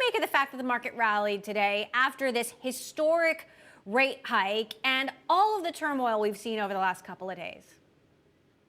make of the fact that the market rallied today after this historic rate hike and all of the turmoil we've seen over the last couple of days?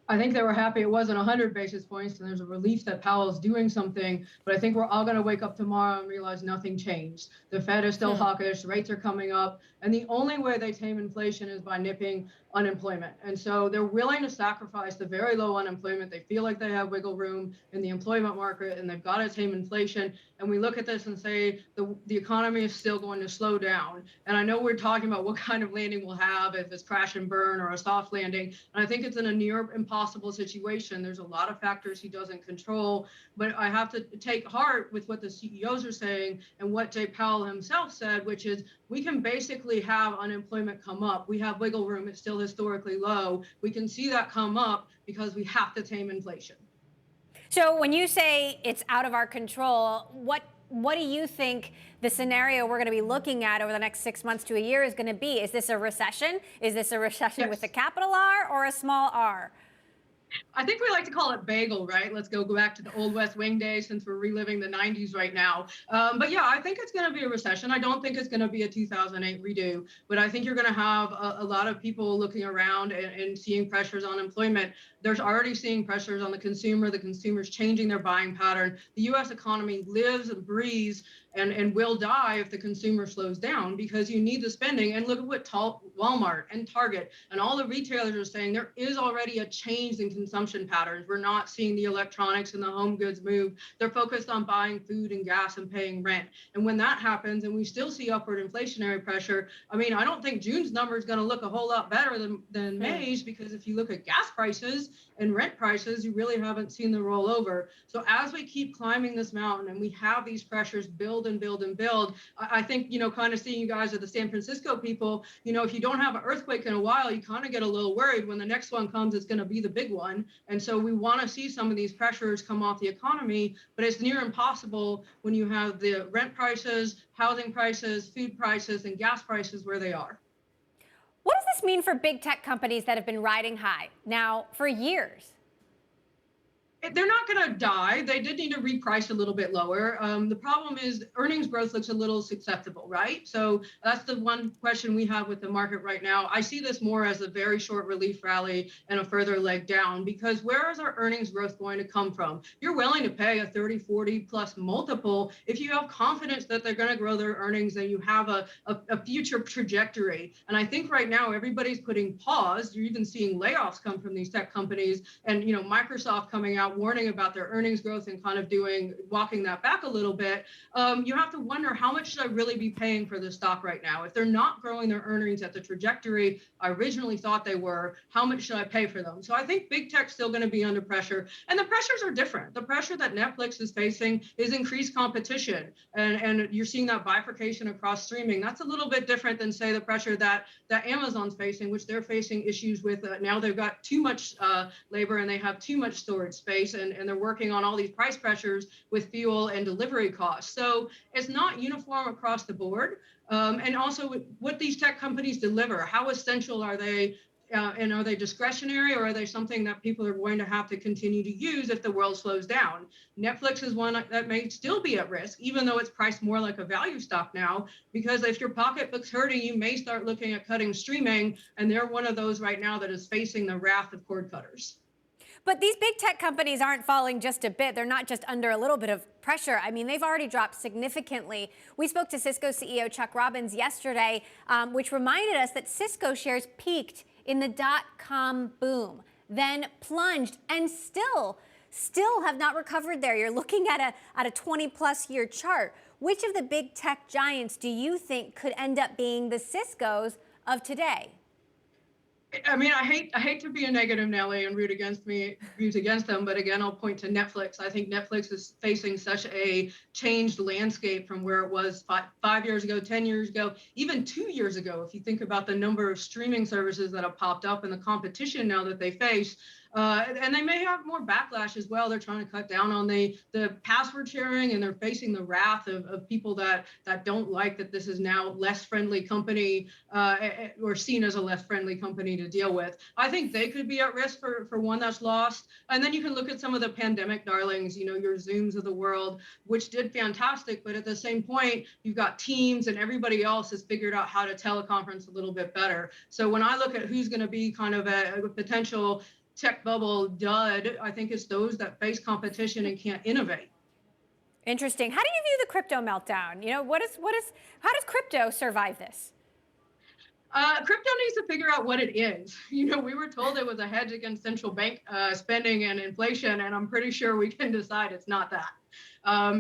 I think they were happy it wasn't 100 basis points, and there's a relief that Powell's doing something. But I think we're all going to wake up tomorrow and realize nothing changed. The Fed is still hawkish, rates are coming up, and the only way they tame inflation is by nipping unemployment. And so they're willing to sacrifice the very low unemployment. They feel like they have wiggle room in the employment market, and they've got to tame inflation. And we look at this and say the economy is still going to slow down. And I know we're talking about what kind of landing we'll have, if it's crash and burn or a soft landing. And I think it's in a near impossible situation. There's a lot of factors he doesn't control, but I have to take heart with what the CEOs are saying and what Jay Powell himself said, which is we can basically have unemployment come up. We have wiggle room. It's still historically low. We can see that come up because we have to tame inflation. So when you say it's out of our control, what do you think the scenario we're going to be looking at over the next 6 months to a year is going to be? Is this a recession? Is this a recession with a capital R or a small r? I think we like to call it bagel, right? Let's go back to the old West Wing days since we're reliving the 90s right now. But yeah, I think it's going to be a recession. I don't think it's going to be a 2008 redo, but I think you're going to have a lot of people looking around and seeing pressures on employment. There's already seeing pressures on the consumer. The consumer's changing their buying pattern. The U.S. economy lives and breathes and will die if the consumer slows down because you need the spending. And look at what Walmart and Target and all the retailers are saying. There is already a change in consumption patterns. We're not seeing the electronics and the home goods move. They're focused on buying food and gas and paying rent. And when that happens and we still see upward inflationary pressure, I mean, I don't think June's number is going to look a whole lot better than May's, because if you look at gas prices and rent prices, you really haven't seen the rollover. So as we keep climbing this mountain and we have these pressures build and build and build, I think, kind of seeing you guys are the San Francisco people, if you don't have an earthquake in a while, you kind of get a little worried when the next one comes, it's going to be the big one. And so we want to see some of these pressures come off the economy, but it's near impossible when you have the rent prices, housing prices, food prices, and gas prices where they are. What does this mean for big tech companies that have been riding high now for years? They're not going to die. They did need to reprice a little bit lower. The problem is earnings growth looks a little susceptible, right? So that's the one question we have with the market right now. I see this more as a very short relief rally and a further leg down, because where is our earnings growth going to come from? You're willing to pay a 30, 40 plus multiple if you have confidence that they're going to grow their earnings and you have a future trajectory. And I think right now everybody's putting pause. You're even seeing layoffs come from these tech companies, and Microsoft coming out warning about their earnings growth and kind of walking that back a little bit. You have to wonder, how much should I really be paying for this stock right now? If they're not growing their earnings at the trajectory I originally thought they were, how much should I pay for them? So I think big tech's still going to be under pressure, and the pressures are different. The pressure that Netflix is facing is increased competition, and you're seeing that bifurcation across streaming. That's a little bit different than, say, the pressure that Amazon's facing, which they're facing issues with. Now they've got too much labor and they have too much storage space. And they're working on all these price pressures with fuel and delivery costs. So it's not uniform across the board. And also what these tech companies deliver, how essential are they? And are they discretionary, or are they something that people are going to have to continue to use if the world slows down? Netflix is one that may still be at risk, even though it's priced more like a value stock now, because if your pocketbook's hurting, you may start looking at cutting streaming. And they're one of those right now that is facing the wrath of cord cutters. But these big tech companies aren't falling just a bit. They're not just under a little bit of pressure. I mean, they've already dropped significantly. We spoke to Cisco CEO Chuck Robbins yesterday, which reminded us that Cisco shares peaked in the dot-com boom, then plunged, and still have not recovered there. You're looking at a 20-plus year chart. Which of the big tech giants do you think could end up being the Ciscos of today? I mean, I hate to be a negative Nelly and root against them, but again, I'll point to Netflix. I think Netflix is facing such a changed landscape from where it was 5 years ago, 10 years ago, even 2 years ago. If you think about the number of streaming services that have popped up and the competition now that they face, And they may have more backlash as well. They're trying to cut down on the password sharing, and they're facing the wrath of people that don't like that this is now less friendly company or seen as a less friendly company to deal with. I think they could be at risk for one that's lost. And then you can look at some of the pandemic darlings, your Zooms of the world, which did fantastic. But at the same point, you've got Teams and everybody else has figured out how to teleconference a little bit better. So when I look at who's going to be kind of a potential tech bubble dud, I think it's those that face competition and can't innovate. Interesting. How do you view the crypto meltdown? How does crypto survive this? Crypto needs to figure out what it is. We were told it was a hedge against central bank spending and inflation, and I'm pretty sure we can decide it's not that.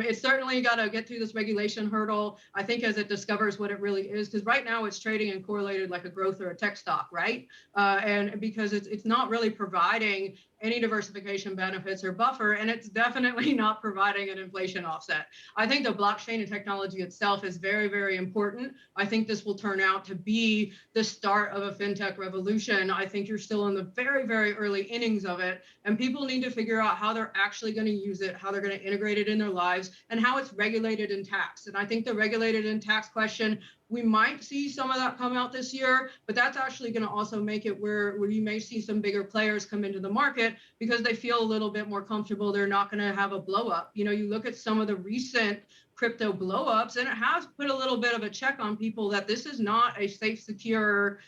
It's certainly got to get through this regulation hurdle, I think, as it discovers what it really is, because right now it's trading and correlated like a growth or a tech stock, right? And because it's not really providing any diversification benefits or buffer, and it's definitely not providing an inflation offset. I think the blockchain and technology itself is very, very important. I think this will turn out to be the start of a fintech revolution. I think you're still in the very, very early innings of it, and people need to figure out how they're actually going to use it, how they're going to integrate it in their lives, and how it's regulated and taxed. And I think the regulated and taxed question, we might see some of that come out this year, but that's actually going to also make it where you may see some bigger players come into the market because they feel a little bit more comfortable. They're not going to have a blow up. You look at some of the recent crypto blow ups, and it has put a little bit of a check on people that this is not a safe, secure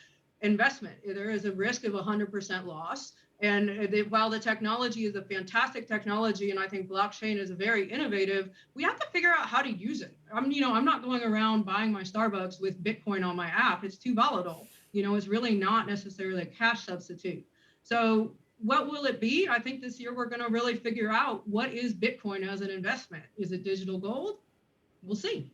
investment. There is a risk of 100% loss. And while the technology is a fantastic technology, and I think blockchain is very innovative, we have to figure out how to use it. I'm not going around buying my Starbucks with Bitcoin on my app. It's too volatile. It's really not necessarily a cash substitute. So what will it be? I think this year we're going to really figure out what is Bitcoin as an investment. Is it digital gold? We'll see.